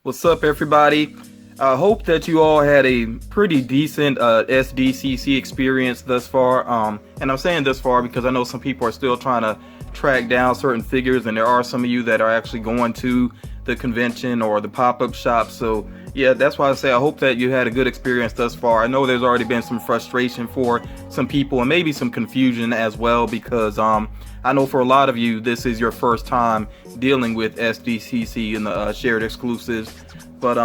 What's up, everybody? I hope that you all had a pretty decent SDCC experience thus far. And I'm saying thus far because I know some people are still trying to track down certain figures, and there are some of you that are actually going to the convention or the pop-up shop. So yeah, that's why I say I hope that you had a good experience thus far. I know there's already been some frustration for some people and maybe some confusion as well, because I know for a lot of you this is your first time dealing with SDCC and the shared exclusives. But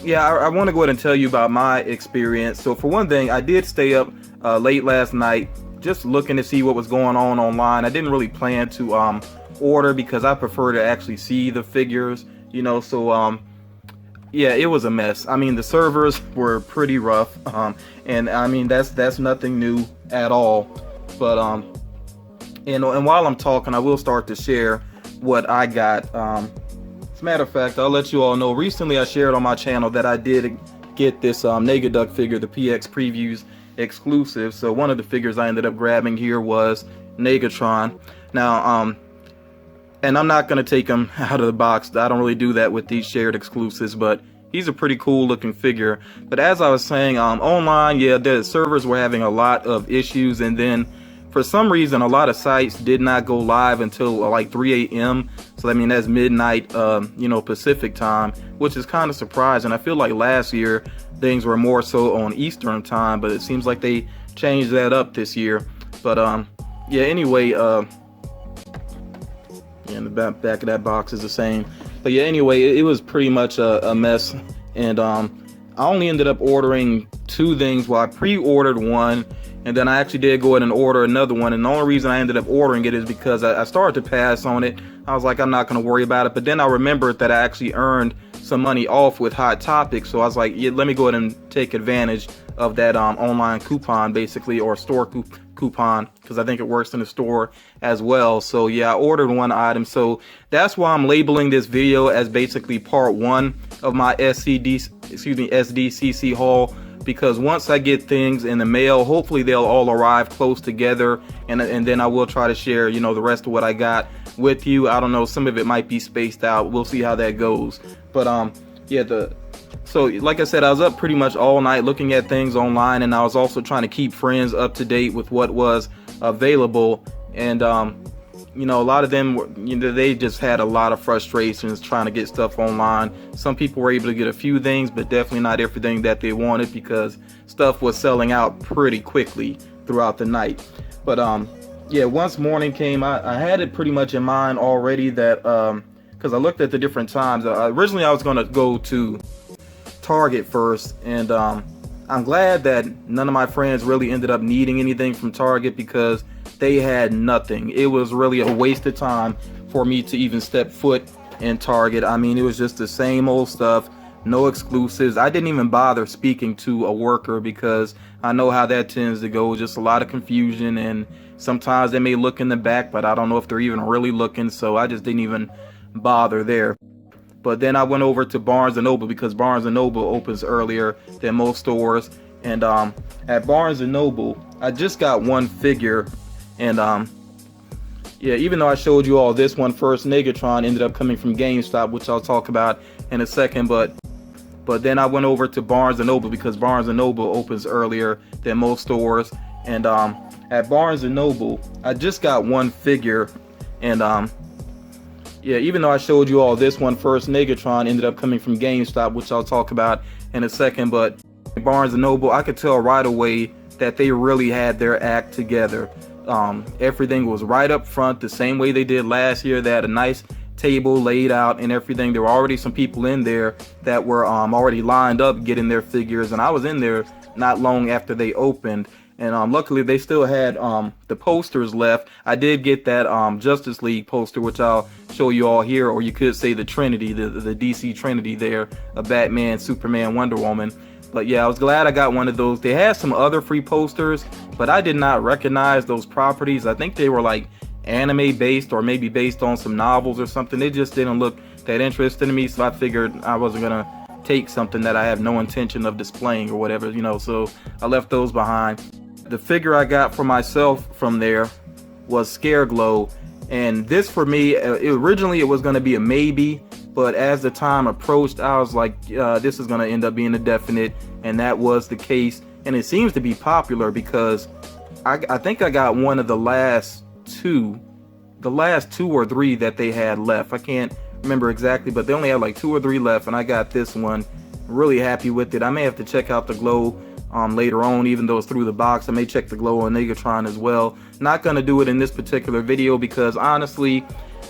yeah, I want to go ahead and tell you about my experience. So for one thing, I did stay up late last night just looking to see what was going on online. I didn't really plan to order because I prefer to actually see the figures, you know. So yeah, it was a mess. I mean, the servers were pretty rough, and I mean that's nothing new at all. But and while I'm talking, I will start to share what I got. As a matter of fact, I'll let you all know, recently I shared on my channel that I did get this Negaduck figure, the PX Previews exclusive. So one of the figures I ended up grabbing here was Negatron. Now, and I'm not going to take him out of the box. I don't really do that with these shared exclusives, but he's a pretty cool looking figure. But as I was saying, online, yeah, the servers were having a lot of issues, and then for some reason, a lot of sites did not go live until like 3 a.m. So I mean, that's midnight, you know, Pacific time, which is kind of surprising. I feel like last year things were more so on Eastern time, but it seems like they changed that up this year. But yeah, anyway, yeah, and the back of that box is the same. But yeah, anyway, it was pretty much a mess, and I only ended up ordering 2 things. Well, I pre-ordered one, and then I actually did go ahead and order another one, and the only reason I ended up ordering it is because I started to pass on it. I was like, I'm not going to worry about it, but then I remembered that I actually earned some money off with Hot Topic, so I was like, yeah, let me go ahead and take advantage of that online coupon, basically, or store coupon, because I think it works in the store as well. So yeah, I ordered one item, so that's why I'm labeling this video as basically part 1 of my SDCC haul, because once I get things in the mail, hopefully they'll all arrive close together, and then I will try to share, you know, the rest of what I got with you. I don't know, some of it might be spaced out. We'll see how that goes. But yeah, so like I said, I was up pretty much all night looking at things online, and I was also trying to keep friends up to date with what was available. And you know, a lot of them were, you know, they just had a lot of frustrations trying to get stuff online. Some people were able to get a few things, but definitely not everything that they wanted, because stuff was selling out pretty quickly throughout the night. But yeah, once morning came, I had it pretty much in mind already that because I looked at the different times. Originally I was going to go to Target first, and I'm glad that none of my friends really ended up needing anything from Target, because they had nothing. It was really a waste of time for me to even step foot in Target. I mean, it was just the same old stuff, no exclusives. I didn't even bother speaking to a worker, because I know how that tends to go, just a lot of confusion, and sometimes they may look in the back, but I don't know if they're even really looking, so I just didn't even bother there. But then I went over to Barnes & Noble, because Barnes & Noble opens earlier than most stores, and at Barnes & Noble I just got one figure. And yeah, even though I showed you all this one first, Negatron ended up coming from GameStop, which I'll talk about in a second. But then I went over to Barnes & Noble, because Barnes & Noble opens earlier than most stores. And at Barnes & Noble I just got one figure. And yeah, even though I showed you all this one first, Negatron ended up coming from GameStop, which I'll talk about in a second. But at Barnes & Noble, I could tell right away that they really had their act together. Everything was right up front, the same way they did last year. They had a nice table laid out and everything. There were already some people in there that were already lined up getting their figures, and I was in there not long after they opened. And luckily they still had the posters left. I did get that Justice League poster, which I'll show you all here, or you could say the Trinity, the DC Trinity there, of Batman, Superman, Wonder Woman. But yeah, I was glad I got one of those. They had some other free posters, but I did not recognize those properties. I think they were like anime based, or maybe based on some novels or something. They just didn't look that interesting to me, so I figured I wasn't gonna take something that I have no intention of displaying or whatever, you know, so I left those behind. The figure I got for myself from there was Scareglow, and this for me, originally it was going to be a maybe, but as the time approached, I was like, this is going to end up being a definite, and that was the case. And it seems to be popular because I think I got one of the last two or three that they had left. I can't remember exactly, but they only had like 2 or 3 left, and I got this one. Really happy with it. I may have to check out the glow later on, even though it's through the box. I may check the glow on Negatron as well. Not gonna do it in this particular video because honestly,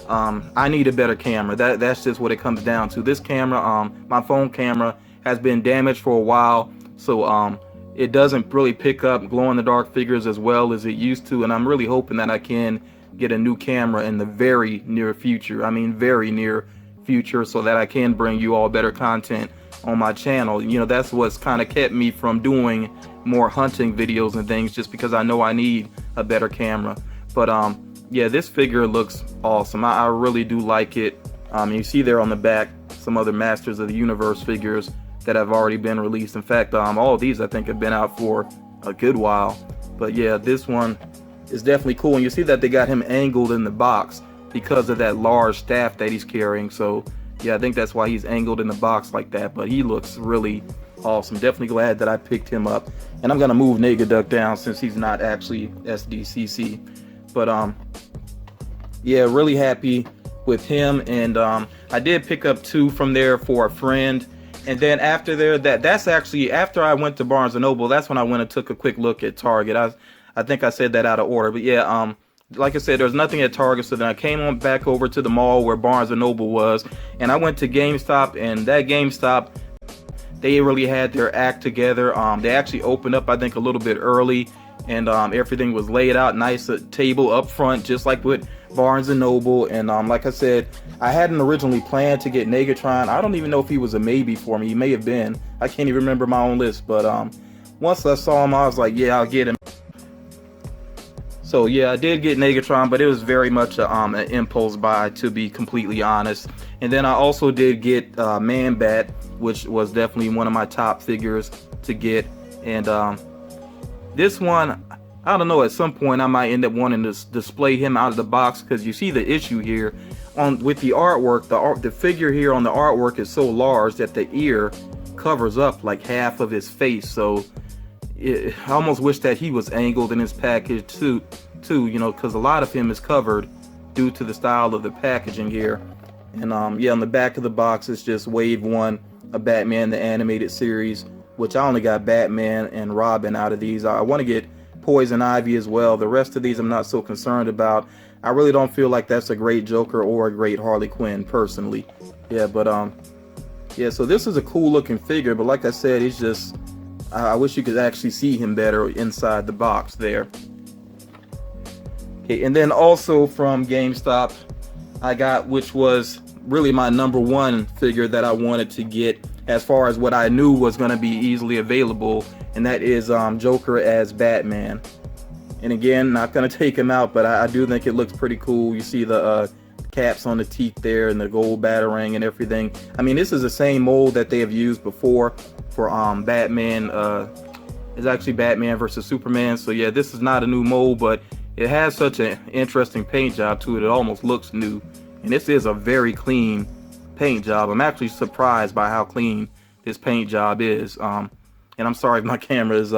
I need a better camera. That's just what it comes down to. This camera, my phone camera, has been damaged for a while, so it doesn't really pick up glow-in-the-dark figures as well as it used to, and I'm really hoping that I can get a new camera in the very near future. I mean very near future, so that I can bring you all better content on my channel. You know, that's what's kind of kept me from doing more hunting videos and things, just because I know I need a better camera. But yeah, this figure looks awesome. I really do like it. You see there on the back some other Masters of the Universe figures that have already been released. In fact, all of these I think have been out for a good while. But yeah, this one is definitely cool, and you see that they got him angled in the box because of that large staff that he's carrying. So yeah, I think that's why he's angled in the box like that. But he looks really awesome. Definitely glad that I picked him up. And I'm gonna move Negaduck down since he's not actually SDCC. But yeah, really happy with him. And I did pick up 2 from there for a friend. And then after there, that's actually after I went to Barnes & Noble. That's when I went and took a quick look at Target. I think I said that out of order. But yeah, like I said, there's nothing at Target, so then I came on back over to the mall where Barnes & Noble was, and I went to GameStop, and that GameStop, they really had their act together. They actually opened up, I think, a little bit early, and everything was laid out nice, a table up front, just like with Barnes & Noble. And like I said, I hadn't originally planned to get Negatron. I don't even know if he was a maybe for me. He may have been. I can't even remember my own list, but once I saw him, I was like, yeah, I'll get him. So yeah, I did get Negatron, but it was very much an impulse buy, to be completely honest. And then I also did get Man-Bat, which was definitely one of my top figures to get. And this one, I don't know, at some point I might end up wanting to display him out of the box, because you see the issue here with the artwork. The figure here on the artwork is so large that the ear covers up like half of his face. So I almost wish that he was angled in his package too, you know, because a lot of him is covered due to the style of the packaging here. And yeah, on the back of the box it's just Wave 1 of Batman the Animated Series, which I only got Batman and Robin out of these. I want to get Poison Ivy as well. The rest of these I'm not so concerned about. I really don't feel like that's a great Joker or a great Harley Quinn personally. Yeah, but yeah, so this is a cool looking figure, but like I said, it's just, I wish you could actually see him better inside the box there. Okay, and then also from GameStop, I got, which was really my #1 figure that I wanted to get as far as what I knew was going to be easily available, and that is Joker as Batman. And again, not going to take him out, but I do think it looks pretty cool. You see the caps on the teeth there and the gold batarang and everything. I mean, this is the same mold that they have used before for Batman. It's actually Batman versus Superman. So yeah, this is not a new mold, but it has such an interesting paint job to it. It almost looks new, and this is a very clean paint job. I'm actually surprised by how clean this paint job is. And I'm sorry if my camera is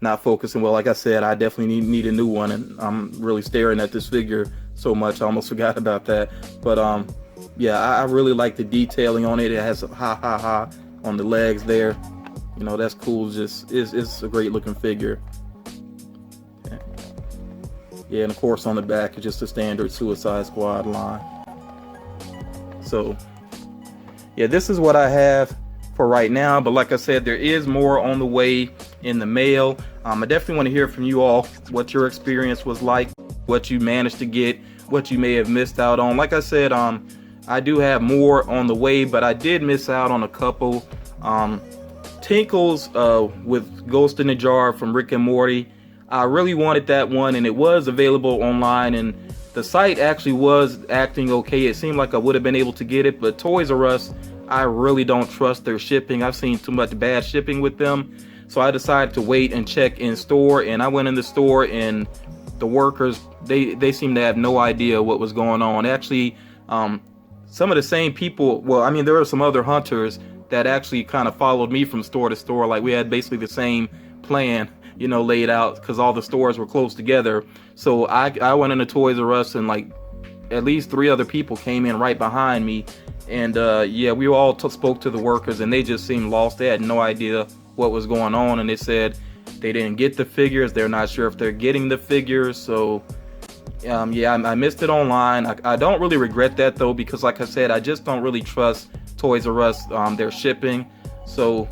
not focusing well. Like I said, I definitely need a new one, and I'm really staring at this figure so much I almost forgot about that. But yeah, I really like the detailing on it. It has a ha on the legs there. You know, that's cool. Just it's a great looking figure. Okay. Yeah, and of course on the back is just a standard Suicide Squad line. So yeah, this is what I have for right now, but like I said, there is more on the way in the mail. I definitely want to hear from you all what your experience was like, what you managed to get, what you may have missed out on. Like I said, I do have more on the way, but I did miss out on a couple. Tinkles with Ghost in the Jar from Rick and Morty. I really wanted that one, and it was available online, and the site actually was acting okay. It seemed like I would have been able to get it, but Toys R Us, I really don't trust their shipping. I've seen too much bad shipping with them. So I decided to wait and check in store, and I went in the store, and the workers, they seemed to have no idea what was going on. Actually, some of the same people, well, I mean, there were some other hunters that actually kind of followed me from store to store. Like, we had basically the same plan, laid out, because all the stores were close together. So I went into Toys R Us, and like at least 3 other people came in right behind me. And yeah, we all spoke to the workers, and they just seemed lost. They had no idea what was going on, and they said they didn't get the figures. They're not sure if they're getting the figures. So yeah, I missed it online. I don't really regret that though, because like I said, I just don't really trust Toys R Us, their shipping. So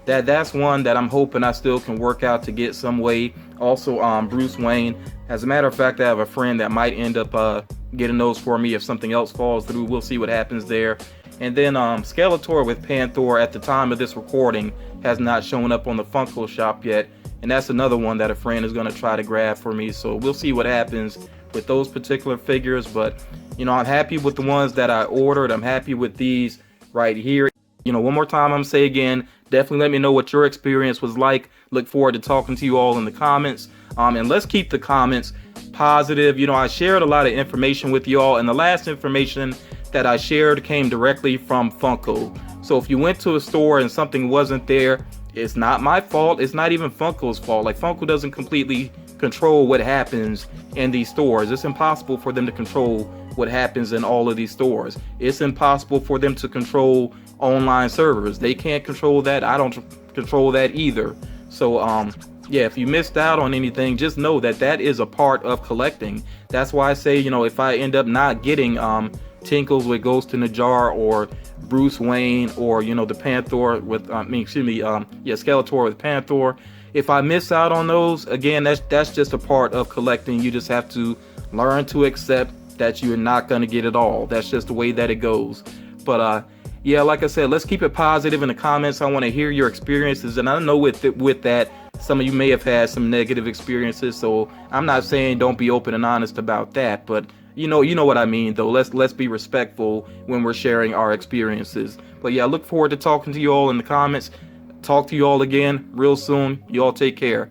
that's one that I'm hoping I still can work out to get some way. Also, Bruce Wayne. As a matter of fact, I have a friend that might end up getting those for me if something else falls through. We'll see what happens there. And then Skeletor with Panther at the time of this recording has not shown up on the Funko shop yet, and that's another one that a friend is going to try to grab for me. So we'll see what happens with those particular figures. But I'm happy with the ones that I ordered. I'm happy with these right here. One more time, I'm gonna say again, definitely let me know what your experience was like. Look forward to talking to you all in the comments. And let's keep the comments positive. I shared a lot of information with you all, and the last information that I shared came directly from Funko. So if you went to a store and something wasn't there, it's not my fault. It's not even Funko's fault. Like, Funko doesn't completely control what happens in these stores. It's impossible for them to control what happens in all of these stores. It's impossible for them to control online servers. They can't control that. I don't control that either. So yeah, if you missed out on anything, just know that that is a part of collecting. That's why I say, if I end up not getting Tinkles with Ghost in the Jar, or Bruce Wayne, or the Panther with Skeletor with Panther, if I miss out on those, again, that's just a part of collecting. You just have to learn to accept that you're not going to get it all. That's just the way that it goes. But yeah, like I said, let's keep it positive in the comments. I want to hear your experiences, and I know with that, some of you may have had some negative experiences, so I'm not saying don't be open and honest about that, but you know what I mean though. Let's be respectful when we're sharing our experiences. But yeah, I look forward to talking to you all in the comments. Talk to you all again real soon. You all take care.